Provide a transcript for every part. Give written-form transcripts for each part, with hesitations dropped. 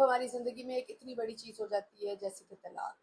हमारी ज़िंदगी में एक इतनी बड़ी चीज़ हो जाती है जैसे कि तलाक,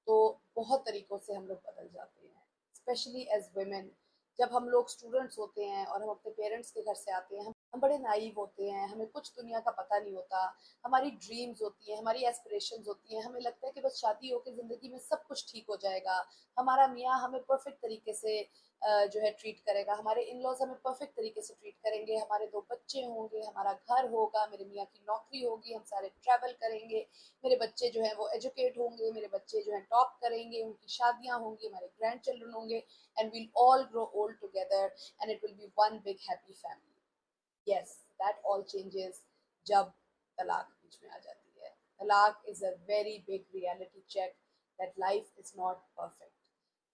तो बहुत तरीक़ों से हम लोग बदल जाते हैं, स्पेशली एज़ वुमेन। जब हम लोग स्टूडेंट्स होते हैं और हम अपने पेरेंट्स के घर से आते हैं, हम बड़े नाइव होते हैं, हमें कुछ दुनिया का पता नहीं होता। हमारी ड्रीम्स होती हैं, हमारी एस्पिरेशंस होती हैं, हमें लगता है कि बस शादी होके ज़िंदगी में सब कुछ ठीक हो जाएगा। हमारा मियाँ हमें परफेक्ट तरीके से जो है ट्रीट करेगा, हमारे इन-लॉज़ हमें परफेक्ट तरीके से ट्रीट करेंगे, हमारे 2 बच्चे होंगे, हमारा घर होगा, मेरे मियाँ की नौकरी होगी, हम सारे ट्रैवल करेंगे, मेरे बच्चे जो हैं वो एजुकेट होंगे, मेरे बच्चे जो हैं टॉप करेंगे, उनकी शादियाँ होंगी, हमारे ग्रैंड चिल्ड्रन होंगे, and we'll all grow old together and it will be one big happy family. Yes, that all changes जब तलाक बीच में आ जाती है। तलाक is a very big reality check that life is not perfect.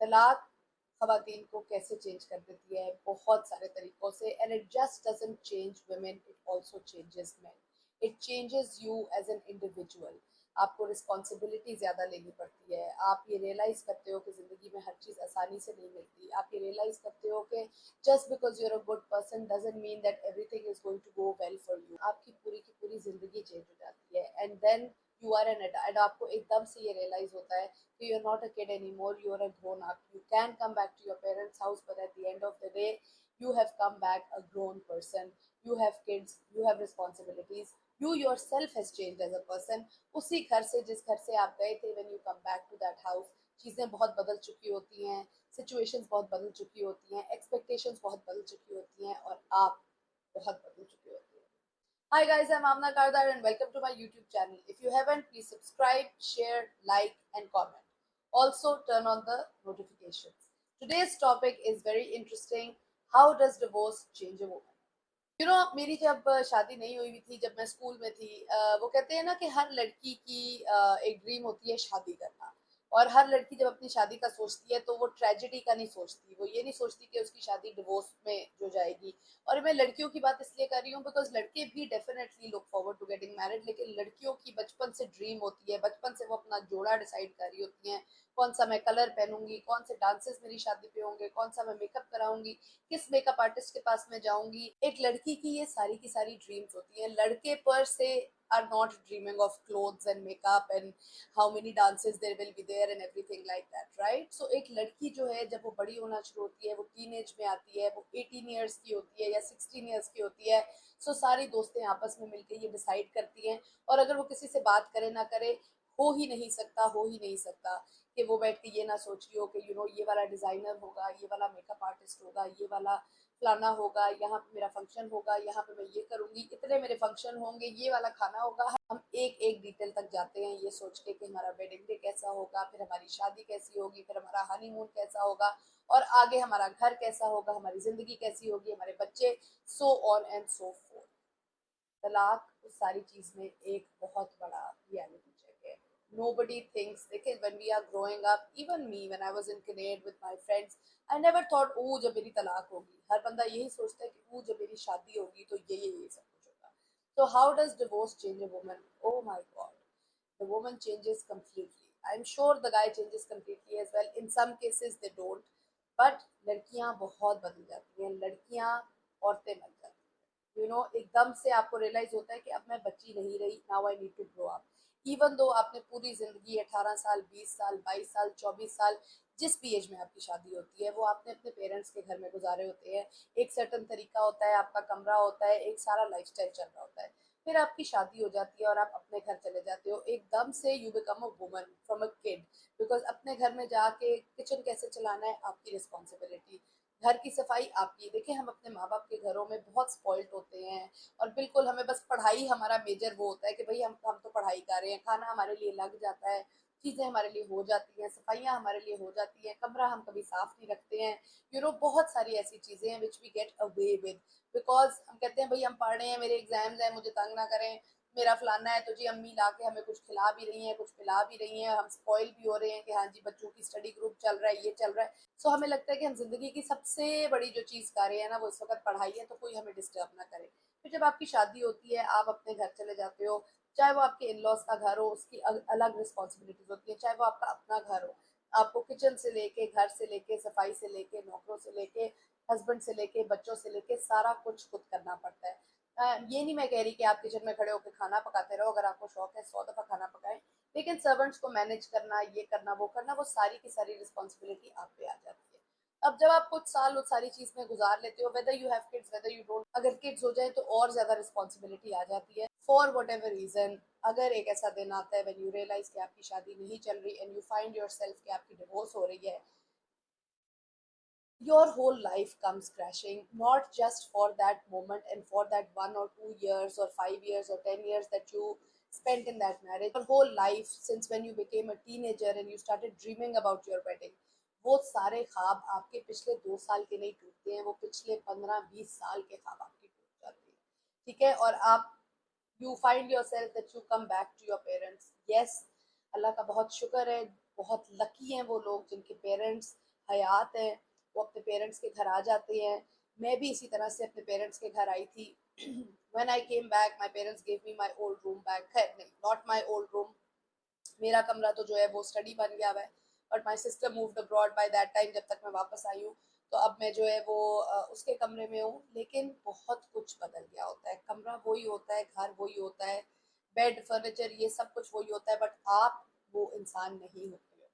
तलाक ख़वातीन को कैसे चेंज कर देती है, बहुत सारे तरीक़ों से, and it just doesn't change women, it also changes men. It changes you as an individual. आपको रिस्पॉन्सिबिलिटी ज़्यादा लेनी पड़ती है। आप ये रियलाइज़ करते हो कि ज़िंदगी में हर चीज़ आसानी से नहीं मिलती। आप ये रियलाइज़ करते हो कि just because you are a good person doesn't mean that everything is going to go well for you. आपकी पूरी की पूरी ज़िंदगी चेंज हो जाती है, and then you are an adult. आपको एकदम से ये रियलाइज़ होता है कि you are not a kid any more, you are a grown up. You can come back to your parents house, but at the end of the day you have come back a grown person. You have kids, you have responsibilities, you yourself has changed as a person. उसी घर से जिस घर से आप गए थे, when you come back to that house, चीज़ें बहुत बदल चुकी होती हैं, situations बहुत बदल चुकी होती हैं, expectations बहुत बदल चुकी होती हैं, और आप बहुत बदल चुके होते हैं। Hi guys, I'm Amna Kardar and welcome to my YouTube channel. If you haven't, please subscribe, share, like and comment. Also turn on the notifications. Today's topic is very interesting. How does divorce change a woman? मेरी जब शादी नहीं हुई हुई थी, जब मैं school में थी, वो कहते हैं ना कि हर लड़की की एक ड्रीम होती है शादी करना। और हर लड़की जब अपनी शादी का सोचती है तो वो ट्रेजेडी का नहीं सोचती, वो ये नहीं सोचती कि उसकी शादी डिवोर्स में जो जाएगी। और मैं लड़कियों की बात इसलिए कर रही हूँ बिकॉज लड़के भी definitely look forward to getting married, लेकिन लड़कियों की बचपन से ड्रीम होती है, बचपन से वो अपना जोड़ा डिसाइड कर रही होती हैं, कौन सा मैं कलर पहनूंगी, कौन से डांसेस मेरी शादी पे होंगे, कौन सा मैं मेकअप कराऊंगी, किस मेकअप आर्टिस्ट के पास मैं जाऊंगी। एक लड़की की ये सारी की सारी ड्रीम्स होती हैं। लड़के पर से are not dreaming of clothes and makeup and how many dances there will be there and everything like that, right? So एक लड़की जो है जब वो बड़ी होना शुरू होती है, वो टीनेज में आती है, वो 18 ईयर्स की होती है या 16 ईयर्स की होती है, सो सारी दोस्तें आपस में मिलकर ये डिसाइड करती हैं। और अगर वो किसी से बात करे ना करे, हो ही नहीं सकता कि वो बैठ के ये ना सोच रही हो कि ये वाला डिज़ाइनर होगा, ये वाला मेकअप आर्टिस्ट होगा, ये वाला फलाना होगा, यहाँ पे मेरा फंक्शन होगा, यहाँ पे मैं ये करूँगी, इतने मेरे फंक्शन होंगे, ये वाला खाना होगा। हम एक एक डिटेल तक जाते हैं ये सोच के कि हमारा वेडिंग डे कैसा होगा, फिर हमारी शादी कैसी होगी, फिर हमारा हनीमून कैसा होगा, और आगे हमारा घर कैसा होगा, हमारी ज़िंदगी कैसी होगी, हमारे बच्चे, so on and so fourth. तलाक उस सारी चीज़ में एक बहुत बड़ा रियलिटी चेक है। Nobody thinks, देखिए when we are growing up, even me when I was in Canada with my friends, I never thought ओ जब मेरी तलाक होगी। हर बंदा यही सोचता है कि ओ जब मेरी शादी होगी तो ये सब कुछ होगा। So how does divorce change a woman? Oh my God, the woman changes completely. I'm sure the guy changes completely as well. In some cases they don't, but लड़कियां बहुत बदल जाती हैं, लड़कियां औरतें बन जाती हैं। एकदम से आपको रियलाइज होता है कि अब मैं बच्ची नहीं रही, now I need to grow up. Even though आपने पूरी जिंदगी 18 साल, 20 साल, 22 साल, 24 साल, जिस भी एज में आपकी शादी होती है, वो आपने अपने पेरेंट्स के घर में गुजारे होते हैं। एक सर्टन तरीका होता है, आपका कमरा होता है, एक सारा लाइफस्टाइल चल रहा होता है। फिर आपकी शादी हो जाती है और आप अपने घर चले जाते हो। एकदम से you become a woman from a kid, because अपने घर में जाके किचन कैसे चलाना है आपकी रिस्पॉन्सिबिलिटी, घर की सफाई आपकी। देखिए हम अपने माँ बाप के घरों में बहुत स्पॉइल्ड होते हैं, और बिल्कुल हमें बस पढ़ाई हमारा मेजर वो होता है कि भाई हम तो पढ़ाई कर रहे हैं, खाना हमारे लिए लग जाता है, चीज़ें हमारे लिए हो जाती हैं, सफाइयाँ हमारे लिए हो जाती हैं, कमरा हम कभी साफ नहीं रखते हैं। बहुत सारी ऐसी चीज़ें हैं which we get away with, because हम कहते हैं भाई हम पढ़ रहे हैं, मेरे एग्जाम्स हैं, मुझे तंग ना करें, मेरा फलाना है, तो जी अम्मी ला के हमें कुछ खिला भी रही हैं, कुछ पिला भी रही हैं, हम स्पॉइल भी हो रहे हैं कि हाँ जी बच्चों की स्टडी ग्रुप चल रहा है, ये चल रहा है। सो हमें लगता है कि हम जिंदगी की सबसे बड़ी जो चीज़ कर रहे हैं ना वो इस वक्त पढ़ाई है, तो कोई हमें डिस्टर्ब ना करे। फिर जब आपकी शादी होती है, आप अपने घर चले जाते हो, चाहे वो आपके इन लॉज का घर हो, उसकी अलग रिस्पॉन्सिबिलिटीज होती है, चाहे वो आपका अपना घर हो। आपको किचन से लेके, घर से लेके, सफाई से लेके, नौकरों से लेके, हस्बैंड से लेके, बच्चों से लेके सारा कुछ खुद करना पड़ता है। ये नहीं मैं कह रही कि आप किचन में खड़े होकर खाना पकाते रहो, अगर आपको शौक है 100 दफ़ा खाना पकाएं, लेकिन सर्वेंट्स को मैनेज करना, ये करना, वो सारी की सारी रिस्पॉन्सिबिलिटी आप पे आ जाती है। अब जब आप कुछ साल उस सारी चीज में गुजार लेते हो, whether you have kids whether you don't, अगर किड्स हो जाए तो और ज्यादा रिस्पॉन्सिबिलिटी आ जाती है फॉर वट एवर रीजन। अगर एक ऐसा दिन आता है व्हेन यू रियलाइज कि आपकी शादी नहीं चल रही एंड यू फाइंड योरसेल्फ कि आपकी डिवोर्स हो रही है, your whole life comes crashing, not just for that moment and for that 1 or 2 years or 5 years or 10 years that you spent in that marriage. Your whole life since when you became a teenager and you started dreaming about your wedding, वो सारे ख्वाब आपके पिछले 2 साल के नहीं टूटते हैं, वो पिछले 15-20 साल के ख्वाब आपके टूट जाते हैं। ठीक है, और आप you find yourself that you come back to your parents. Yes, Allah का बहुत शुक्र है, बहुत लकी हैं वो लोग जिनके पेरेंट्स हयात हैं, वो अपने पेरेंट्स के घर आ जाते हैं। मैं भी इसी तरह से अपने पेरेंट्स के घर आई थी। When I came back my parents gave me my old room back, खैर नहीं, नॉट माय ओल्ड रूम, मेरा कमरा तो जो है वो स्टडी बन गया हुआ है, but my sister moved abroad by that time, जब तक मैं वापस आई हूँ। तो अब मैं जो है वो उसके कमरे में हूँ, लेकिन बहुत कुछ बदल गया होता है। कमरा वही होता है, घर वही होता है, बेड फर्नीचर ये सब कुछ वही होता है, बट आप वो इंसान नहीं होते हो।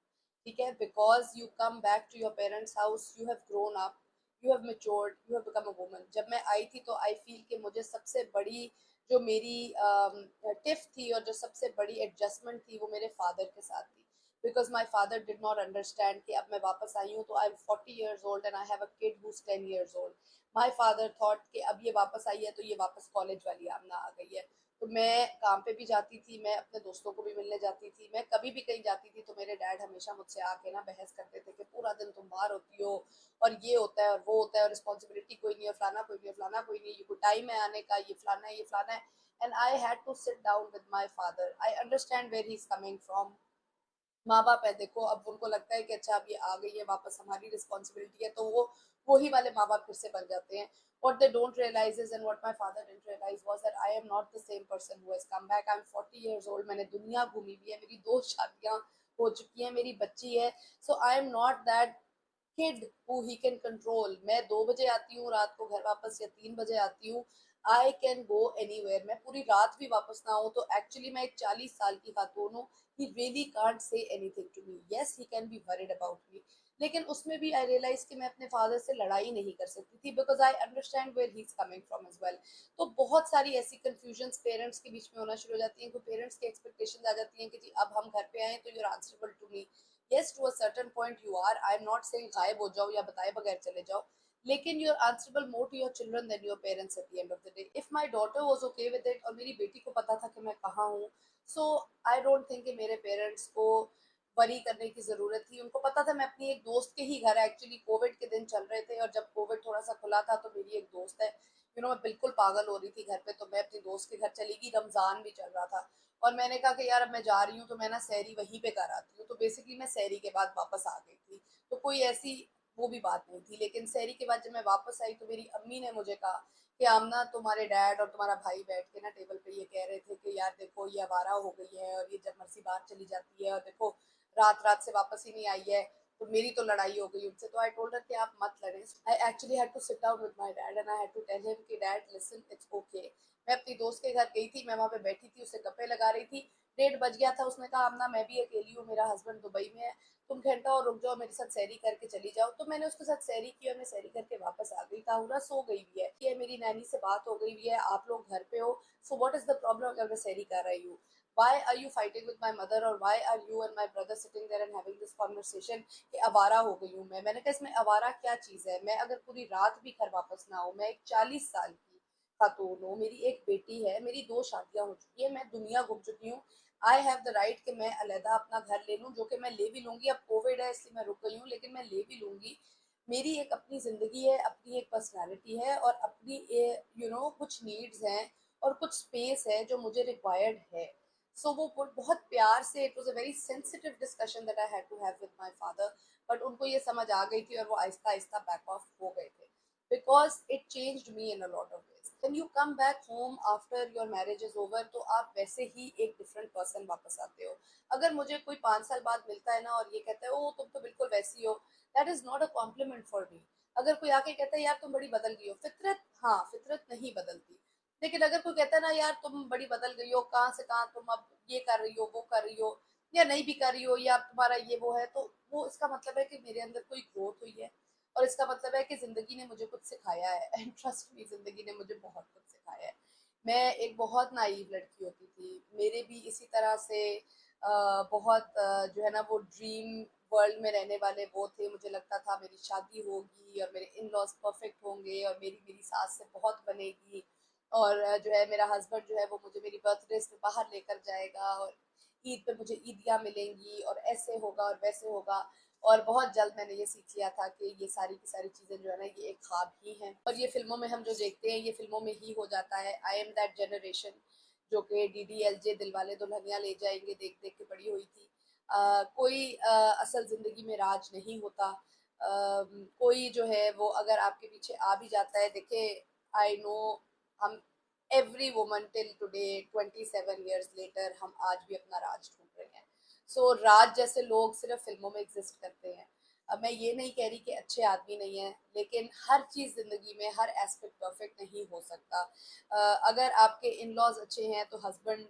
ठीक है, because you come back to your parents house, you have grown up, you have matured, you have become a woman. जब मैं आई थी तो आई फील कि मुझे सबसे बड़ी जो मेरी टिफ थी और जो सबसे बड़ी एडजस्टमेंट थी वो मेरे फादर के साथ थी, because my father did not understand कि अब मैं वापस आई हूँ तो I am 40 years old and I have a kid who is 10 years old। My father thought कि अब ये वापस आई है तो ये वापस कॉलेज वाली आमना आ गई है। तो मैं काम पे भी जाती थी, मैं अपने दोस्तों को भी मिलने जाती थी, मैं कभी भी कहीं जाती थी तो मेरे डैड हमेशा मुझसे आके ना बहस करते थे कि पूरा दिन तुम बाहर होती हो और ये होता है और वो होता है और रिस्पॉन्सिबिलिटी कोई नहीं है, फलाना कोई नहीं है, फलाना कोई नहीं है, ये कोई टाइम है आने का, ये फलाना है, ये फलाना है। And I had to sit down with my father, I understand where he is coming from. माँ बाप है देखो, अब उनको लगता है कि अच्छा अब ये आ गई है वापस, हमारी रिस्पॉन्सिबिलिटी है, तो वो वही वाले माँ बाप फिर से बन जाते हैं। What they don't realize is, and what my father didn't realize was that I am not the same person who has come back. I'm 40 years old. मैंने दुनिया घूमी भी है, मेरी 2 शादियां हो चुकी हैं, मेरी बच्ची है। So I am not that kid who he can control। मैं 2 बजे आती हूँ रात को घर वापस या 3 बजे आती हूँ, I can go anywhere. मैं पूरी रात भी वापस ना हूँ तो एक्चुअली मैं एक 40 साल की खातून हूँ। He really can't say anything to me. Yes, he can be worried about me, लेकिन उसमें भी आई रियलाइज कि मैं अपने फादर से लड़ाई नहीं कर सकती थी, because I understand where he is coming from as well. तो बहुत सारी ऐसी कंफ्यूजन पेरेंट्स के बीच में होना शुरू हो जाती हैं, कोई पेरेंट्स की एक्सपेक्टेशन आ जाती हैं कि जी अब हम घर पे आए तो you're answerable to me. yes, to a certain point you are, I am not saying गायब हो जाओ या बताए बगैर चले जाओ, लेकिन you're answerable more to your children than your parents at the end of the day। if my daughter was okay with it और मेरी बेटी को पता था कि मैं कहाँ हूँ, so I don't think कि मेरे पेरेंट्स को वरी करने की जरूरत थी। उनको पता था मैं अपनी एक दोस्त के ही घर, एक्चुअली कोविड के दिन चल रहे थे और जब कोविड थोड़ा सा खुला था तो मेरी एक दोस्त है, मैं बिल्कुल पागल हो रही थी घर पे, तो मैं अपनी दोस्त के घर चली गई, रमजान भी चल रहा था। और मैंने कहा कि यार अब मैं जा रही हूँ तो मैं ना सहरी वहीं पे कर आती हूँ, तो बेसिकली मैं सहरी के बाद वापस आ गई थी। तो कोई ऐसी वो भी बात नहीं थी, लेकिन सहरी के बाद जब मैं वापस आई तो मेरी अम्मी ने मुझे कहा कि आमना तुम्हारे डैड और तुम्हारा भाई बैठ के ना टेबल पे ये कह रहे थे कि यार देखो ये आवारा हो गई है और ये जब मर्जी बाहर चली जाती है और देखो रात रात से वापस ही नहीं आई है, तो मेरी तो लड़ाई हो गई उनसे। तो आई टोल्ड हर कि आप मत लड़ें। I actually had to sit down with my dad and I had to tell him कि डैड लिसन, इट्स ओके। मैं अपनी दोस्त के घर गई थी, मैं वहां पे बैठी थी, उससे गप्पे लगा रही थी, 1:30 बज गया था। उसने कहा अम्ना मैं भी अकेली हूँ, मेरा हस्बैंड दुबई में है, तुम घंटा और रुक जाओ, मेरे साथ सैरी करके चली जाओ। तो मैंने उसके साथ सैरी की और मैं सैरी करके वापस आ गई। ताहुरा सो गई भी है, ये मेरी नैनी से बात हो गई हुई है, आप लोग घर पे हो, so what is the problem अगर मैं सैरी कर रही हूँ? Why are you fighting with my mother or why are you and my brother sitting there and having this conversation कि आवारा हो गई हूँ मैं? मैंने कहा इसमें आवारा क्या चीज़ है? मैं अगर पूरी रात भी घर वापस ना हूँ, मैं एक 40 साल की खातून हूँ, मेरी एक बेटी है, मेरी 2 शादियां हो चुकी है, मैं दुनिया घूम चुकी हूँ। आई हैव द राइट कि मैं अलहदा अपना घर ले लूँ, जो कि मैं ले भी लूंगी। अब कोविड है इसलिए मैं रुक गई हूँ, लेकिन मैं ले भी लूंगी। मेरी एक अपनी जिंदगी है, अपनी एक पर्सनैलिटी है और अपनी कुछ नीड्स हैं और कुछ स्पेस है जो मुझे रिक्वायर्ड है। सो वो बहुत प्यार से, it was a very sensitive discussion that I had to have with my father, but उनको ये समझ आ गई थी और वो आहिस्ता आहिस्ता बैक ऑफ हो गए थे, because it changed me in a lot of ways. When you come back home after your marriage is over तो आप वैसे ही एक डिफरेंट पर्सन वापस आते हो। अगर मुझे कोई 5 साल बाद मिलता है ना और ये कहता है ओ तुम तो बिल्कुल वैसी हो, that is not a compliment for me. अगर कोई आके कहता है यार तुम बड़ी बदल गई हो, फितरत, हाँ फितरत नहीं बदलती, लेकिन अगर कोई कहता है ना यार तुम बड़ी बदल गई हो, कहाँ से कहाँ तुम अब ये कर रही हो, वो कर रही हो, या नहीं भी कर रही हो, या तुम्हारा ये वो है, तो वो इसका मतलब है कि मेरे अंदर कोई ग्रोथ हुई है, और इसका मतलब है कि जिंदगी ने मुझे कुछ सिखाया है। एंड ट्रस्ट मी, जिंदगी ने मुझे बहुत कुछ सिखाया है। मैं एक बहुत नाइव लड़की होती थी, मेरे भी इसी तरह से बहुत जो है ना वो ड्रीम वर्ल्ड में रहने वाले वो थे। मुझे लगता था मेरी शादी होगी और मेरे इन लॉज परफेक्ट होंगे और मेरी मेरी सास से बहुत बनेगी, और जो है मेरा हस्बैंड जो है वो मुझे मेरी बर्थडे में बाहर लेकर जाएगा, और ईद पे मुझे ईदियाँ मिलेंगी, और ऐसे होगा और वैसे होगा। और बहुत जल्द मैंने ये सीख लिया था कि ये सारी की सारी चीज़ें जो है ना ये एक ख्वाब ही हैं, और ये फिल्मों में हम जो देखते हैं ये फिल्मों में ही हो जाता है। आई एम दैट जनरेशन जो कि DDLJ दिलवाले दुल्हनिया ले जाएंगे देख देख के बड़ी हुई थी। कोई असल ज़िंदगी में राज नहीं होता। कोई जो है वो अगर आपके पीछे आ भी जाता है, देखे, आई नो, हम every woman till today 27 years later हम आज भी अपना राज ढूंढ रहे हैं। सो राज जैसे लोग सिर्फ फिल्मों में एग्जिस्ट करते हैं। अब मैं ये नहीं कह रही कि अच्छे आदमी नहीं है, लेकिन हर चीज़ ज़िंदगी में हर एस्पेक्ट परफेक्ट नहीं हो सकता। अगर आपके इन लॉज अच्छे हैं तो हस्बैंड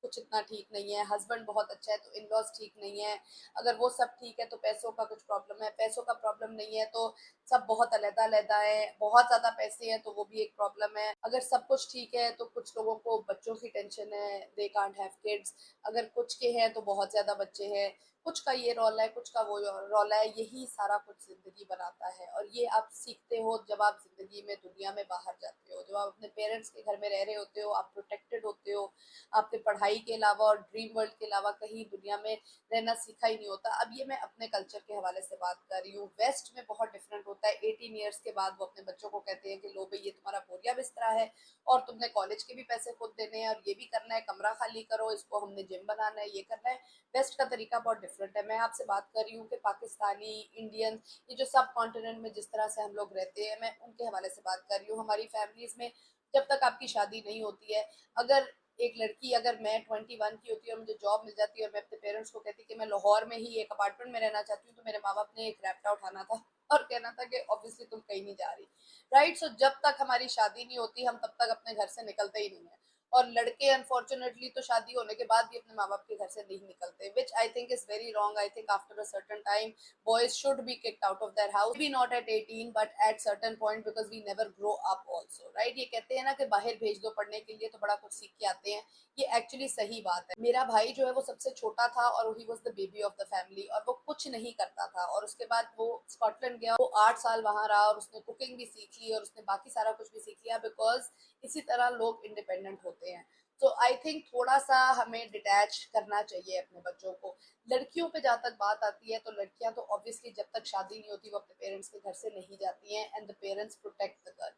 कुछ इतना ठीक नहीं है, हस्बैंड बहुत अच्छा है तो इन लॉज ठीक नहीं है, अगर वो सब ठीक है तो पैसों का कुछ प्रॉब्लम है, पैसों का प्रॉब्लम नहीं है तो सब बहुत अलहदा अलहदा है, बहुत ज़्यादा पैसे हैं तो वो भी एक प्रॉब्लम है, अगर सब कुछ ठीक है तो कुछ लोगों को बच्चों की टेंशन है, दे कांट हैव किड्स, अगर कुछ के हैं तो बहुत ज़्यादा बच्चे हैं, कुछ का ये रौला है, कुछ का वो रौला है, यही सारा कुछ ज़िंदगी बनाता है। और ये आप सीखते हो जब आप ज़िंदगी में दुनिया में बाहर जाते हो, जब आप अपने पेरेंट्स के घर में रह रहे होते हो, आप प्रोटेक्टेड होते हो, आपने पढ़ाई के अलावा और ड्रीम वर्ल्ड के अलावा कहीं दुनिया में रहना सीखा ही नहीं होता। अब ये मैं अपने कल्चर के हवाले से बात कर रही हूँ, वेस्ट में बहुत डिफरेंट होता है। 18 years के बाद वो अपने बच्चों को कहते हैं कि लो भाई ये तुम्हारा बोरिया बिस्तरा है, और तुमने कॉलेज के भी पैसे खुद देने हैं, और ये भी करना है, कमरा खाली करो, इसको हमने जिम बनाना है, ये करना है। वेस्ट का तरीका बहुत डिफरेंट है। मैं आपसे बात कर रही हूँ कि पाकिस्तानी, इंडियन, ये जो सब कॉन्टिनेंट में जिस तरह से हम लोग रहते हैं, मैं उनके हवाले से बात कर रही हूँ। हमारी फैमिलीज में जब तक आपकी शादी नहीं होती है, अगर एक लड़की, अगर मैं 21 की होती है और मुझे जॉब मिल जाती है और मैं अपने पेरेंट्स को कहती कि मैं लाहौर में ही एक अपार्टमेंट में रहना चाहती हूँ, तो मेरे माँ बाप ने एक रैप्टा उठाना था और कहना था कि ऑब्वियसली तुम कहीं नहीं जा रही। राइट। सो जब तक हमारी शादी नहीं होती हम तब तक अपने घर से निकलते ही नहीं है। और लड़के अनफॉर्चुनेटली तो शादी होने के बाद भी अपने माँ बाप के घर से नहीं निकलते, which I think is very wrong. I think after a certain time boys should be kicked out of their house, maybe not at 18 but at certain point, because we never grow up also, right? ये कहते हैं ना कि बाहर भेज दो पढ़ने के लिए तो बड़ा कुछ सीख के आते हैं, ये एक्चुअली सही बात है। मेरा भाई जो है वो सबसे छोटा था और he was the baby of the family, और वो कुछ नहीं करता था, और उसके बाद वो स्कॉटलैंड गया, वो 8 साल वहां रहा और उसने कुकिंग भी सीख ली और उसने बाकी सारा कुछ भी सीख लिया, बिकॉज इसी तरह लोग इंडिपेंडेंट होते हैं। तो आई थिंक थोड़ा सा हमें डिटैच करना चाहिए अपने बच्चों को। लड़कियों पे जहाँ तक बात आती है तो लड़कियां तो ऑब्वियसली जब तक शादी नहीं होती वो अपने पेरेंट्स के घर से नहीं जाती हैं, and the parents protect the girl.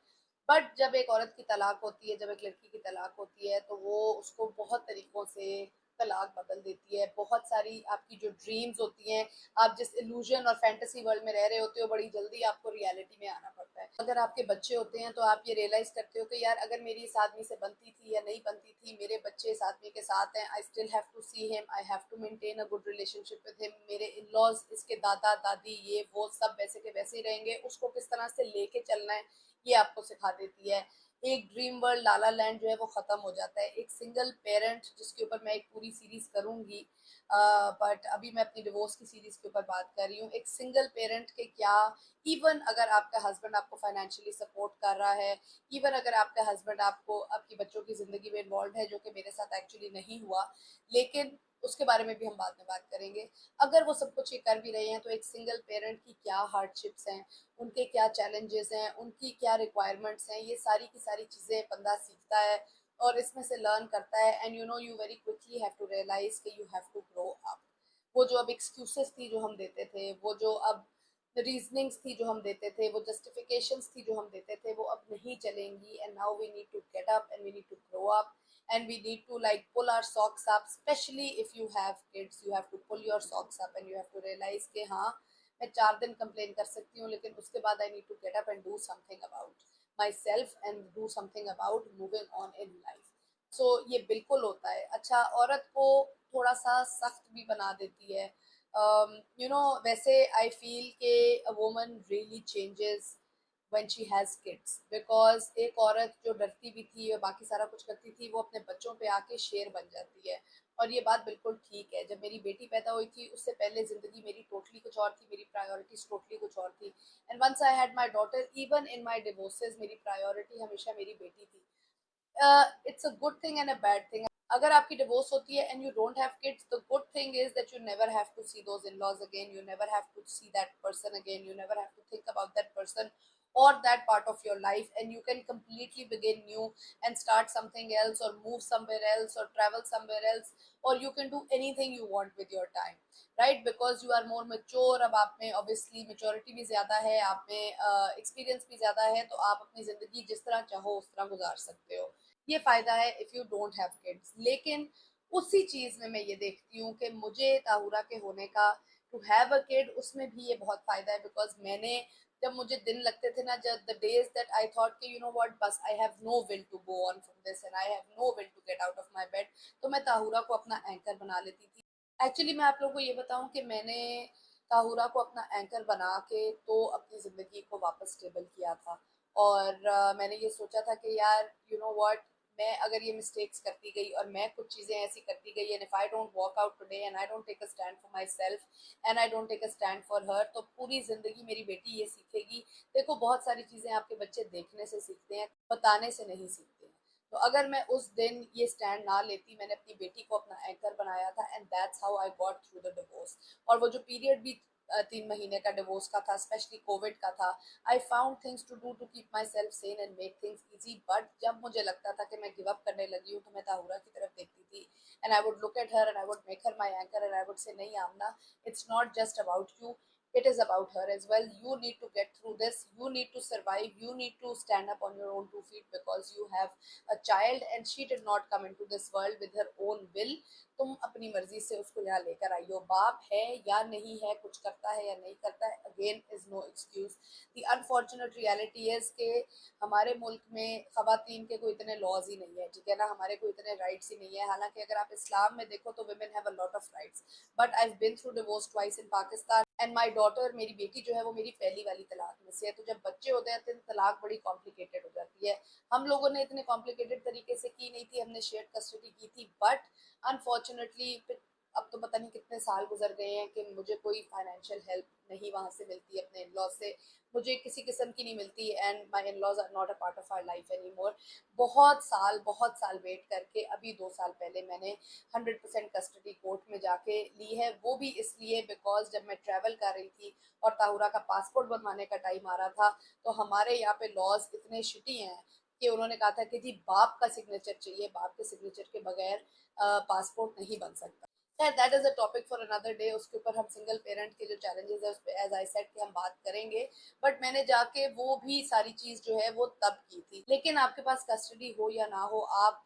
But जब एक औरत की तलाक होती है, जब एक लड़की की तलाक होती है, तो वो उसको बहुत तरीकों से तलाक बदल देती है। बहुत सारी आपकी जो ड्रीम्स होती हैं, आप जिस इल्यूजन और फैंटेसी वर्ल्ड में रह रहे होते हो, बड़ी जल्दी आपको रियलिटी में आना पड़ता है। अगर आपके बच्चे होते हैं तो आप ये रियलाइज करते हो कि यार अगर मेरी इस आदमी से बनती थी या नहीं बनती थी, मेरे बच्चे इस आदमी के साथ हैं, I still have to see him, I have to maintain a good relationship with him, मेरे इन लॉज, इसके दादा दादी, ये वो सब वैसे के वैसे ही रहेंगे, उसको किस तरह से लेके चलना है ये आपको सिखा देती है। एक ड्रीम वर्ल्ड लाला लैंड जो है वो खत्म हो जाता है। एक सिंगल पेरेंट, जिसके ऊपर मैं एक पूरी सीरीज करूंगी, बट अभी मैं अपनी डिवोर्स की सीरीज के ऊपर बात कर रही हूँ। एक सिंगल पेरेंट के क्या, इवन अगर आपका हस्बैंड आपको फाइनेंशियली सपोर्ट कर रहा है, इवन अगर आपका हस्बैंड आपको आपकी बच्चों की जिंदगी में इन्वॉल्व है, जो कि मेरे साथ एक्चुअली नहीं हुआ, लेकिन उसके बारे में भी हम बाद में बात करेंगे। अगर वो सब कुछ ये कर भी रहे हैं तो एक सिंगल पेरेंट की क्या हार्डशिप्स हैं, उनके क्या चैलेंजेस हैं, उनकी क्या रिक्वायरमेंट्स हैं, ये सारी की सारी चीज़ें बंदा सीखता है और इसमें से लर्न करता है। And you know you very quickly have to realise कि you have to grow up. वो जो अब एक्सक्यूजेस थी जो हम देते थे, वो जो अब रीजनिंग्स थी जो हम देते थे, वो जस्टिफिकेशंस थी जो हम देते थे, वो अब नहीं चलेंगी। And now we need to get up and we need to grow up, and we need to like pull our socks up, especially if you have kids, you have to pull your socks up and you have to realize कि हाँ, मैं 4 दिन complain कर सकती हूँ लेकिन उसके बाद I need to get up and do something about myself and do something about moving on in life. So ये बिल्कुल होता है। अच्छा, औरत को थोड़ा सा सख्त भी बना देती है। यू नो, वैसे आई फील के a woman really changes when she has kids, because एक औरत जो डरती भी थी और बाकी सारा कुछ करती थी, वो अपने बच्चों पे आके शेर बन जाती है। और ये बात बिल्कुल ठीक है। जब मेरी बेटी पैदा हुई थी, उससे पहले जिंदगी मेरी टोटली कुछ और थी, मेरी प्रायोरिटीज टोटली कुछ और थी। And once I had my daughter, even in my divorces, मेरी प्रायोरिटी हमेशा मेरी बेटी थी। It's a good thing and a bad thing. अगर आपकी डिवोर्स होती है and you don't have kids, the good thing is that you never have to see those in-laws again, you never have to see that person again, you never have to think about that person or that part of your life, and you can completely begin new and start something else, or move somewhere else, or travel somewhere else, or you can do anything you want with your time, right? Because you are more mature. अब आप में obviously maturity भी ज्यादा है, आप में experience भी ज्यादा है, तो आप अपनी जिंदगी जिस तरह चाहो उस तरह गुजार सकते हो। ये फायदा है if you don't have kids. लेकिन उसी चीज में मैं ये देखती हूँ कि मुझे ताहुरा के होने का, टू हैव अ किड, उसमें भी ये बहुत फायदा है। बिकॉज मैंने, जब मुझे दिन लगते थे ना, जब the days that I thought कि यू नो व्हाट, बस I have no will to go on from this and I have no will to get out of my bed, तो मैं ताहुरा को अपना एंकर बना लेती थी। एक्चुअली मैं आप लोगों को ये बताऊं कि मैंने ताहुरा को अपना एंकर बना के तो अपनी ज़िंदगी को वापस स्टेबल किया था। और मैंने ये सोचा था कि यार यू नो व्हाट, मैं अगर ये मिस्टेक्स करती गई और मैं कुछ चीज़ें ऐसी करती गई, and if I don't walk out today and I don't take a stand for myself and I don't take a stand for her, तो पूरी ज़िंदगी मेरी बेटी ये सीखेगी। देखो, बहुत सारी चीज़ें आपके बच्चे देखने से सीखते हैं, बताने से नहीं सीखते हैं। तो अगर मैं उस दिन ये स्टैंड ना लेती, मैंने अपनी बेटी को अपना एंकर बनाया था, and that's how I got through the divorce. और वो जो पीरियड भी 3 महीने का डिवोर्स का था, स्पेशली कोविड का था, I found things to do to keep myself sane and make things easy. But जब मुझे लगता था कि मैं गिव अप करने लगी हूँ, तो मैं ताहुरा की तरफ देखती थी, and I would look at her and I would make her my anchor and I would say, नहीं Amna, it's not just about you, it is about her as well. You need to get through this, you need to survive, you need to stand up on your own 2 feet, because you have a child and she did not come into this world with her own will. तुम अपनी मर्जी से उसको यहाँ लेकर आई हो। बाप है या नहीं है, कुछ करता है या नहीं करता है, again is no excuse. The unfortunate reality is के हमारे मुल्क में खवातीन के कोई इतने लॉज ही नहीं है, ठीक है ना, हमारे कोई इतने राइट्स ही नहीं है। हालांकि अगर आप इस्लाम में देखो तो women have a lot of rights, but I have been through divorce twice in Pakistan, and my daughter, मेरी बेटी जो है वो मेरी पहली वाली तलाक में से है। तो जब बच्चे होते हैं तो तलाक बड़ी कॉम्प्लिकेटेड हो जाती है। हम लोगों ने इतने कॉम्प्लिकेटेड तरीके से की नहीं थी, हमने शेयर कस्टडी की थी। बट अनफॉर्चुनेटली अब तो पता नहीं कितने साल गुजर गए हैं कि मुझे कोई फाइनेंशियल हेल्प नहीं वहाँ से मिलती है, अपने इन लॉज से मुझे किसी किस्म की नहीं मिलती, and my in-laws are not a part of our life anymore. बहुत साल वेट करके अभी 2 साल पहले मैंने 100% कस्टडी कोर्ट में जाके ली है। वो भी इसलिए बिकॉज जब मैं ट्रैवल कर रही थी और ताहुरा का पासपोर्ट बनवाने का टाइम आ रहा था, तो हमारे यहाँ पे लॉज इतने शिटी हैं कि उन्होंने कहा था कि जी बाप का सिग्नेचर चाहिए, बाप के सिग्नेचर के बगैर पासपोर्ट नहीं बन सकता। That is a topic for another day, उसके ऊपर हम सिंगल पेरेंट के जो चैलेंजेस है उस पर एज आई सेड कि हम बात करेंगे। बट मैंने जाके वो भी सारी चीज जो है वो तब की थी। लेकिन आपके पास कस्टडी हो या ना हो, आप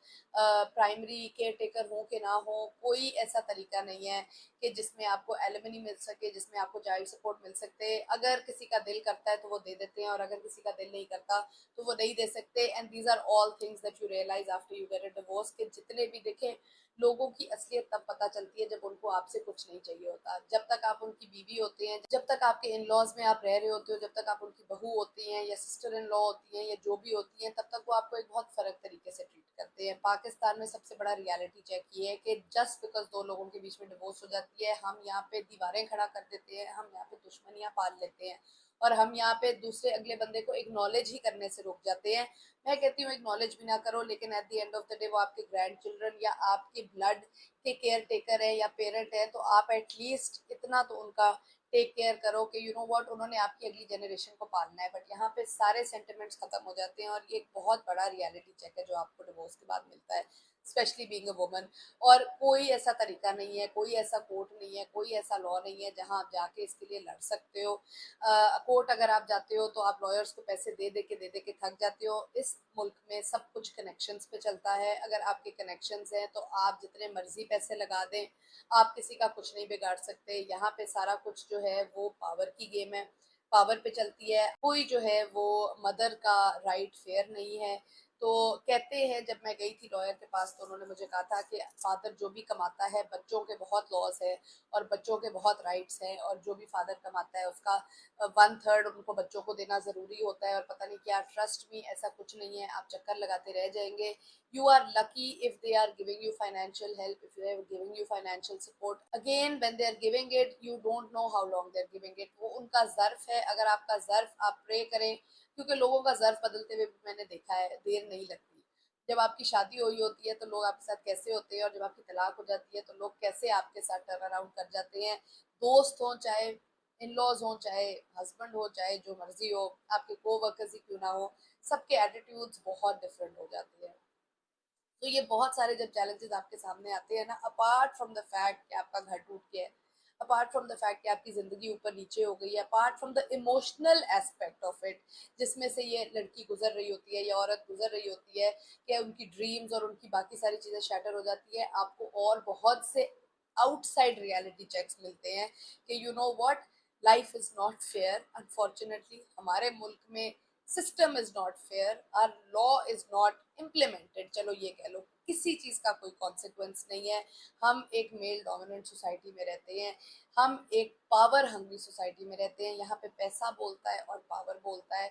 प्राइमरी केयर टेकर हो कि ना हो, कोई ऐसा तरीका नहीं है कि जिसमें आपको एलिमनी मिल सके, जिसमें आपको चाइल्ड सपोर्ट मिल सकते। अगर किसी का दिल करता है तो वो दे देते हैं, और अगर किसी का दिल नहीं करता तो वो नहीं दे सकते। And these are all things that you realize after you get a divorce, के जितने भी देखें, लोगों की असलियत तब पता चलती है जब उनको आपसे कुछ नहीं चाहिए होता। जब तक आप उनकी बीवी होते हैं, जब तक आपके इन लॉज में आप रह रहे होते हो, जब तक आप उनकी बहू होती हैं या सिस्टर इन लॉ होती हैं या जो भी होती हैं, तब तक वो आपको एक बहुत फर्क तरीके से ट्रीट करते हैं। पाकिस्तान में सबसे बड़ा रियलिटी चेक ये है कि जस्ट बिकॉज 2 लोगों के बीच में डिवोर्स हो जाती है, हम यहाँ पे दीवारें खड़ा कर देते हैं, हम यहाँ पे दुश्मनियां पाल लेते हैं, और हम यहाँ पे दूसरे अगले बंदे को एक्नॉलेज ही करने से रुक जाते हैं। मैं कहती हूँ एक्नॉलेज भी ना करो, लेकिन eight the end of the day वो आपके ग्रैंड चिल्ड्रन या आपके ब्लड के केयर टेकर है या पेरेंट है, तो आप एटलीस्ट इतना तो उनका टेक केयर करो कि यू नो व्हाट, उन्होंने आपकी अगली जनरेशन को पालना है। बट यहाँ पे सारे सेंटिमेंट्स खत्म हो जाते हैं, और ये एक बहुत बड़ा रियलिटी चेक है जो आपको डिवोर्स के बाद मिलता है, स्पेशली बीइंग अ वुमन। और कोई ऐसा तरीका नहीं है, कोई ऐसा कोर्ट नहीं है, कोई ऐसा लॉ नहीं है जहाँ आप जाके इसके लिए लड़ सकते हो। कोर्ट अगर आप जाते हो तो आप लॉयर्स को पैसे दे दे के थक जाते हो। इस मुल्क में सब कुछ कनेक्शंस पे चलता है। अगर आपके कनेक्शंस हैं तो आप जितने मर्जी पैसे लगा दें, आप किसी का कुछ नहीं बिगाड़ सकते। यहाँ पे सारा कुछ जो है वो पावर की गेम है, पावर पे चलती है। कोई जो है वो मदर का राइट फेयर नहीं है। तो कहते हैं, जब मैं गई थी लॉयर के पास तो उन्होंने मुझे कहा था कि फादर जो भी कमाता है, बच्चों के बहुत लॉस है और बच्चों के बहुत राइट्स हैं, और जो भी फादर कमाता है उसका 1/3 उनको बच्चों को देना ज़रूरी होता है। और पता नहीं क्या, ट्रस्ट मी, ऐसा कुछ नहीं है, आप चक्कर लगाते रह जाएंगे। You are lucky if they are giving you financial help, if they are giving you financial support. Again, when they are giving it, you don't know how long they are giving it. वो उनका ज़र्फ है, अगर आपका ज़र्फ, आप pray करें, क्योंकि लोगों का ज़र्फ बदलते हुए भी मैंने देखा है, देर नहीं लगती। जब आपकी शादी हुई होती है तो लोग आपके साथ कैसे होते हैं, और जब आपकी तलाक हो जाती है तो लोग कैसे आपके साथ टर्न अराउंड कर जाते हैं। दोस्त हों, चाहे इन लॉज हों, चाहे हस्बैंड हो, चाहे जो मर्जी हो, आपके को वर्कर्स ही क्यों ना हो, सबके एटीट्यूड्स बहुत डिफरेंट हो जाते हैं। तो ये बहुत सारे जब चैलेंजेस आपके सामने आते हैं ना, अपार्ट फ्रॉम द फैक्ट कि आपका घर टूट गया है, अपार्ट फ्रॉम द फैक्ट कि आपकी ज़िंदगी ऊपर नीचे हो गई है, apart from the emotional aspect of it, जिसमें से ये लड़की गुजर रही होती है या औरत गुजर रही होती है, कि उनकी ड्रीम्स और उनकी बाकी सारी चीज़ें शैटर हो जाती है, आपको और बहुत से आउटसाइड रियलिटी चेक्स मिलते हैं कि you know what, life is not fair. Unfortunately हमारे मुल्क में system is not fair, our law is not implemented, चलो ये कह लो, किसी चीज का कोई कॉन्सिक्वेंस नहीं है। हम एक मेल डोमिनेंट सोसाइटी में रहते हैं, हम एक पावर हंग्री सोसाइटी में रहते हैं, यहाँ पे पैसा बोलता है और पावर बोलता है।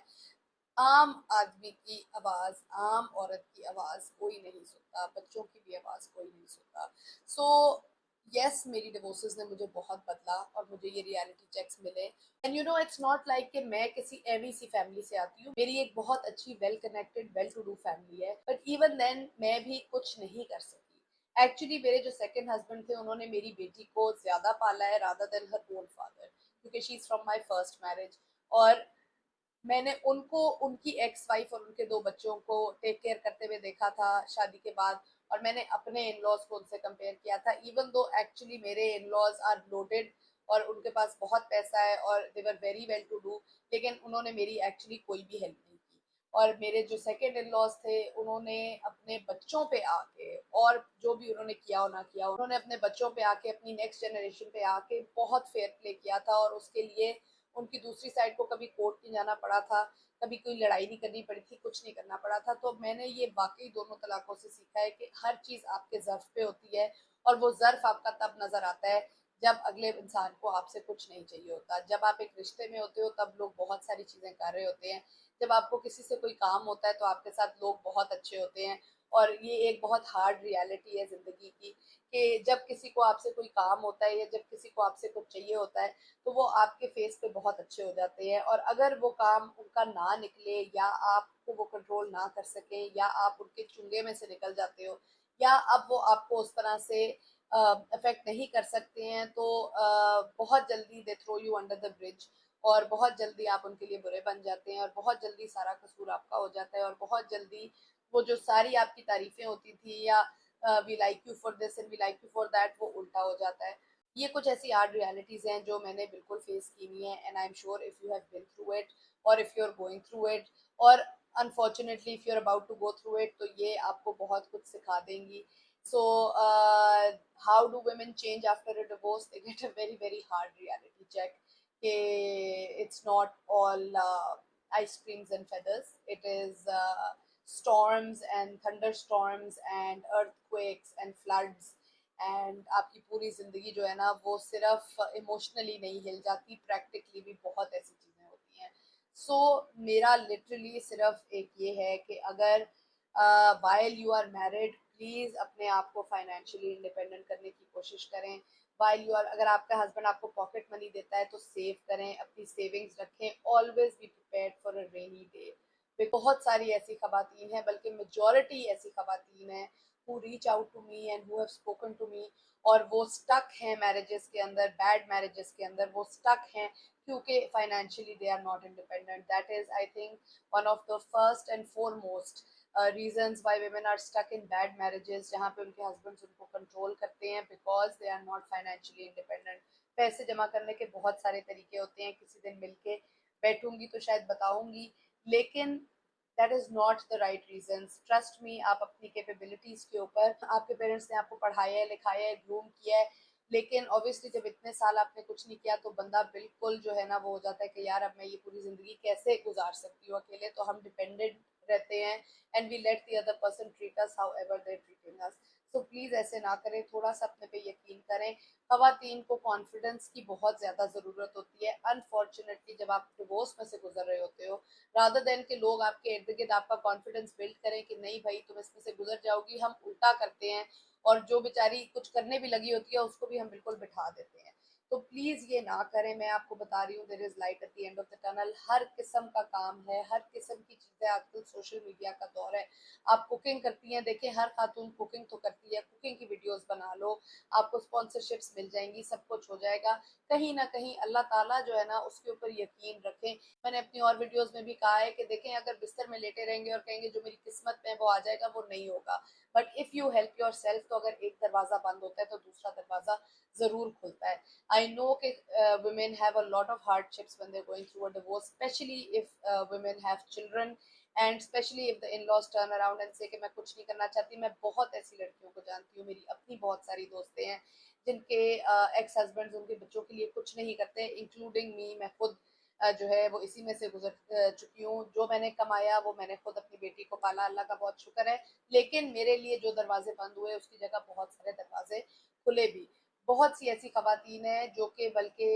आम आदमी की आवाज, आम औरत की आवाज कोई नहीं सुनता, बच्चों की भी आवाज कोई नहीं सुनता। सो यस, मेरी डिवोर्सेस ने मुझे बहुत बदला और मुझे ये रियलिटी चेक्स मिले। And you no, it's not like कि मैं किसी एवी सी फैमिली से आती हूँ, मेरी एक बहुत अच्छी well connected well to do family है, बट इवन देन मैं भी कुछ नहीं कर सकी। एक्चुअली मेरे जो सेकंड हस्बैंड थे उन्होंने मेरी बेटी को ज्यादा पाला है rather than her own father, क्योंकि she is from my first marriage. और मैंने उनको, उनकी एक्स वाइफ और उनके 2 बच्चों को टेक केयर करते हुए देखा था शादी के बाद, और मैंने अपने इन लॉज को उनसे कंपेयर किया था, इवन दो एक्चुअली मेरे इन लॉज आर लोडेड और उनके पास बहुत पैसा है और they were very well to do, लेकिन उन्होंने मेरी एक्चुअली कोई भी हेल्प नहीं की। और मेरे जो सेकेंड इन लॉज थे उन्होंने अपने बच्चों पे आके, और जो भी उन्होंने किया हो ना किया, उन्होंने अपने बच्चों पे आके, अपनी नेक्स्ट जनरेशन पे आके बहुत फेयर प्ले किया था, और उसके लिए उनकी दूसरी साइड को कभी कोर्ट नहीं जाना पड़ा था, कभी कोई लड़ाई नहीं करनी पड़ी थी, कुछ नहीं करना पड़ा था। तो मैंने ये वाकई दोनों तलाकों से सीखा है कि हर चीज आपके ज़र्फ पे होती है, और वो ज़र्फ आपका तब नजर आता है जब अगले इंसान को आपसे कुछ नहीं चाहिए होता। जब आप एक रिश्ते में होते हो तब लोग बहुत सारी चीजें कर रहे होते हैं, जब आपको किसी से कोई काम होता है तो आपके साथ लोग बहुत अच्छे होते हैं। और ये एक बहुत हार्ड रियलिटी है जिंदगी की, कि जब किसी को आपसे कोई काम होता है या जब किसी को आपसे कुछ चाहिए होता है तो वो आपके फेस पे बहुत अच्छे हो जाते हैं, और अगर वो काम उनका ना निकले या आपको वो कंट्रोल ना कर सकें या आप उनके चुंगे में से निकल जाते हो, या अब वो आपको उस तरह से अफेक्ट नहीं कर सकते हैं, तो बहुत जल्दी they throw you under the bridge, और बहुत जल्दी आप उनके लिए बुरे बन जाते हैं, और बहुत जल्दी सारा कसूर आपका हो जाता है, और बहुत जल्दी वो जो सारी आपकी तारीफें होती थी, या we like you for this and we like you for that, वो उल्टा हो जाता है। ये कुछ ऐसी हार्ड रियलिटीज हैं जो मैंने बिल्कुल फेस की हुई हैं, and I am sure if you have been through it, और if you are going through it, और unfortunately if you are about to go through it, तो ये आपको बहुत कुछ सिखा देंगी। So how do women change after a divorce? They get a very very hard reality check कि it's not all ice creams and feathers, it is storms and thunderstorms and earthquakes and floods, and आपकी पूरी जिंदगी जो है ना वो सिर्फ emotionally नहीं हिल जाती, प्रैक्टिकली भी बहुत ऐसी चीजें होती हैं। सो मेरा लिटरली सिर्फ एक ये है कि अगर while you are married, please अपने आप को फाइनेंशियली इंडिपेंडेंट करने की कोशिश करें। वाइल यू आर, अगर आपका हस्बैंड आपको पॉकेट मनी देता है तो सेव करें, अपनी सेविंग्स रखें, always be prepared for a rainy day. बहुत सारी ऐसी खवातीन हैं, बल्कि मेजोरिटी ऐसी खवातीन हैं who reach out to me and who have spoken to me, और वो स्टक हैं मैरिजेस के अंदर, बैड मैरिजेस के अंदर वो स्टक हैं क्योंकि financially they are not independent. That is I think one of the first and foremost reasons why women are stuck in bad marriages, जहाँ पे उनके हस्बैंड्स उनको कंट्रोल करते हैं, because they are not financially independent. पैसे जमा करने के बहुत सारे तरीके होते हैं, किसी दिन मिलके बैठूंगी तो शायद बताऊंगी, लेकिन that is not the right reason. Trust me, आप अपनी कैपेबिलिटीज के ऊपर, आपके पेरेंट्स ने आपको पढ़ाया है, लिखाया है, ग्रूम किया है, लेकिन ऑब्वियसली जब इतने साल आपने कुछ नहीं किया तो बंदा बिल्कुल जो है ना वो हो जाता है कि यार अब मैं ये पूरी जिंदगी कैसे गुजार सकती हूँ अकेले, तो हम डिपेंडेंट रहते हैं and we let the other person treat us however they treating us. So please ऐसे ना करें, थोड़ा सा अपने पे यकीन करें। खवातीन को कॉन्फिडेंस की बहुत ज्यादा जरूरत होती है। अनफॉर्चुनेटली जब आप डिवोर्स में से गुजर रहे होते हो, रादर देन के लोग आपके इर्द गिर्द आपका कॉन्फिडेंस बिल्ड करें कि नहीं भाई तुम इसमें से गुजर जाओगी, हम उल्टा करते हैं और जो बेचारी कुछ करने भी लगी होती है उसको भी हम बिल्कुल बिठा देते हैं। तो प्लीज ये ना करें। मैं आपको बता रही हूँ there is light at the end of the tunnel. हर किस्म का काम है, हर किस्म की चीजें, आजकल सोशल मीडिया का दौर है। आप कुकिंग करती हैं, देखिए हर खातून कुकिंग तो करती है, कुकिंग की वीडियोस बना लो, आपको स्पॉन्सरशिप्स मिल जाएंगी, सब कुछ हो जाएगा। कहीं ना कहीं अल्लाह ताला जो है ना उसके ऊपर यकीन रखें। मैंने अपनी और वीडियोस में भी कहा है कि देखें अगर बिस्तर में लेटे रहेंगे और कहेंगे जो मेरी किस्मत में है वो आ जाएगा, वो नहीं होगा। But if you help your self, तो अगर एक दरवाजा बंद होता है तो दूसरा दरवाजा जरूर खुलता है। I know women have a lot of hardships when they're going through a divorce, especially if women have children and especially if the in-laws turn around and say कि मैं कुछ नहीं करना चाहती। मैं बहुत ऐसी लड़कियों को जानती हूँ, मेरी अपनी बहुत सारी दोस्तें हैं जिनके एक्स हस्बैंड उनके बच्चों के लिए कुछ नहीं करते, इंक्लूडिंग मी। मैं खुद जो है वो इसी में से गुजर चुकी हूँ। जो मैंने कमाया वो मैंने खुद अपनी बेटी को पाला, अल्लाह का बहुत शुक्र है। लेकिन मेरे लिए जो दरवाजे बंद हुए उसकी जगह बहुत सारे दरवाजे खुले भी। बहुत सी ऐसी खवातीन हैं जो कि बल्कि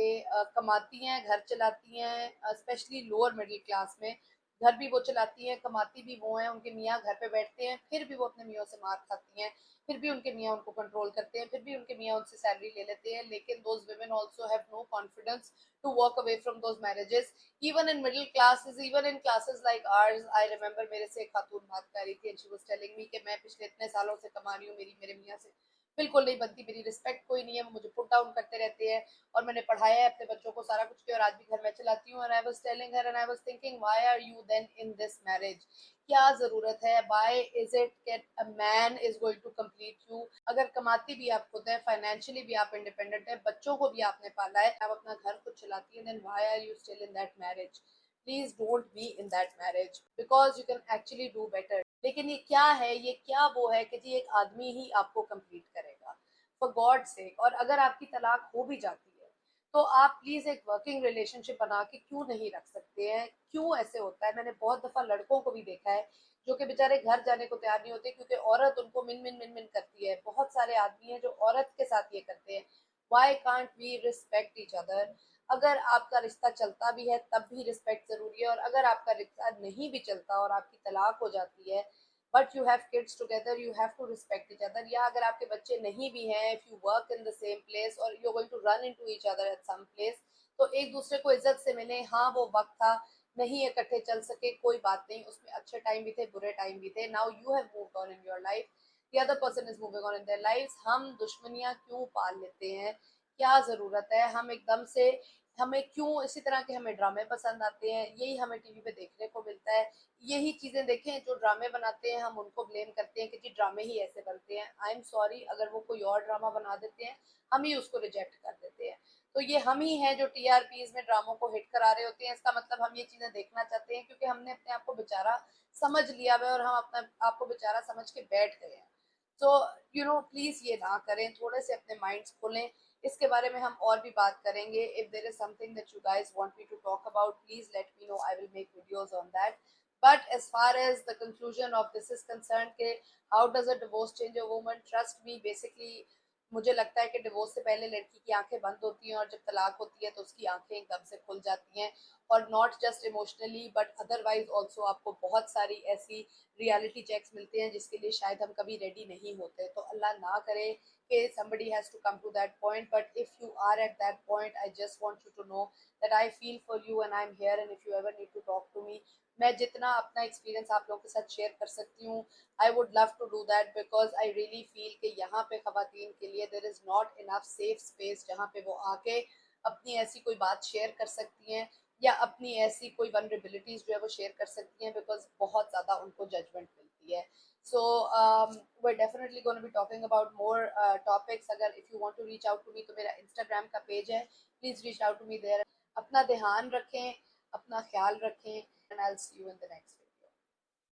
कमाती हैं, घर चलाती हैं, स्पेशली लोअर मिडिल क्लास में घर भी वो चलाती हैं, कमाती भी वो हैं। उनके मियाँ घर पे बैठते हैं, फिर भी वो अपने मियों से मार खाती हैं, फिर भी उनके मियाँ उनको कंट्रोल करते हैं, फिर भी उनके मियाँ उनसे सैलरी ले लेते हैं। लेकिन those women also have no confidence to walk away from those marriages, even in middle classes, even in classes like ours. I remember मेरे से एक खातून बात कर रही थी and she was telling me कि मैं पिछले इतने सालों से कमा रही हूँ, मेरी मेरे मियाँ से बिल्कुल नहीं बनती, मेरी रिस्पेक्ट कोई नहीं है, वो मुझे पुट डाउन करते रहते हैं और मैंने पढ़ाया है अपने बच्चों को, सारा कुछ किया और आज भी घर में चलाती हूँ। And I was telling her and I was thinking why are you then in this marriage? क्या जरूरत है? Why is it that a man is going to complete you? अगर कमाती भी आप खुद है, फाइनेंशियली भी आप इंडिपेंडेंट है, बच्चों को भी आपने पाला है, आप अपना घर खुद चलाती है, then why are you still in that marriage? Please don't be in that marriage because you can actually do better. लेकिन ये क्या है, ये क्या वो है कि जी एक आदमी ही आपको कंप्लीट करेगा? For God sake. और अगर आपकी तलाक हो भी जाती है तो आप प्लीज एक वर्किंग रिलेशनशिप बना के क्यों नहीं रख सकते हैं? क्यों ऐसे होता है? मैंने बहुत दफा लड़कों को भी देखा है जो कि बेचारे घर जाने को तैयार नहीं होते क्योंकि औरत उनको मिन मिन मिन मिन करती है। बहुत सारे आदमी हैं जो औरत के साथ ये करते हैं। Why can't we respect each other? अगर आपका रिश्ता चलता भी है तब भी रिस्पेक्ट जरूरी है, और अगर आपका रिश्ता नहीं भी चलता और आपकी तलाक हो जाती है but you have kids together, you have to respect each other. या अगर आपके बच्चे नहीं भी हैं, if you work in the same place और you are going to run into each other at some place, तो एक दूसरे को इज्जत से मिले। हाँ वो वक्त था, नहीं इकट्ठे चल सके, कोई बात नहीं, उसमें अच्छे टाइम भी थे, बुरे टाइम भी थे। Now you have moved on in your life, the other person is moving on in their lives. हम दुश्मनियां क्यों पाल लेते हैं? क्या जरूरत है? हम एकदम से, हमें क्यों इसी तरह के हमें ड्रामे पसंद आते हैं? यही हमें टीवी पे देखने को मिलता है। यही चीजें देखें, जो ड्रामे बनाते हैं हम उनको ब्लेम करते हैं कि जी ड्रामे ही ऐसे बनते हैं। आई एम सॉरी, अगर वो कोई और ड्रामा बना देते हैं हम ही उसको रिजेक्ट कर देते हैं। तो ये हम ही हैं जो टीआरपीज में ड्रामों को हिट करा रहे होते हैं। इसका मतलब हम ये चीजें देखना चाहते हैं क्योंकि हमने अपने आप को बेचारा समझ लिया हुआ है और हम अपना आपको बेचारा समझ के बैठ गए हैं। तो यू नो प्लीज ये ना करें, थोड़े से अपने माइंड्स खोलें। इसके बारे में हम और भी बात करेंगे। If there is something that you guys want me to talk about, please let me know, I will make videos on that. But as far as the conclusion of this is concerned के how does a divorce change a woman, trust me, basically मुझे लगता है कि divorce से पहले लड़की की आंखें बंद होती हैं और जब तलाक होती है तो उसकी आंखें एकदम से खुल जाती हैं। और not just emotionally but otherwise also आपको बहुत सारी ऐसी रियलिटी चेक्स मिलते हैं जिसके लिए शायद हम कभी रेडी नहीं होते। तो अल्लाह ना करे कि somebody has to come to that point, but if you are at that point, I just want you to know that I feel for you and I'm here, and if you ever need to talk to me, मैं जितना अपना experience आप लोगों के साथ share कर सकती हूँ, I would love to do that because I really feel कि यहाँ पे खवातीन के लिए there is not enough safe space जहाँ पे वो आके अपनी ऐसी कोई बात शेयर कर सकती हैं या अपनी ऐसी कोई वनरेबिलिटीज जो है वो शेयर कर सकती हैं, बिकॉज बहुत ज़्यादा उनको जजमेंट मिलती है। So we're definitely going to be talking about more topics. अगर if you want to reach out to me तो मेरा Instagram का पेज है, please reach out to me there. अपना ध्यान रखें, अपना ख्याल रखें, and I'll see you in the next video.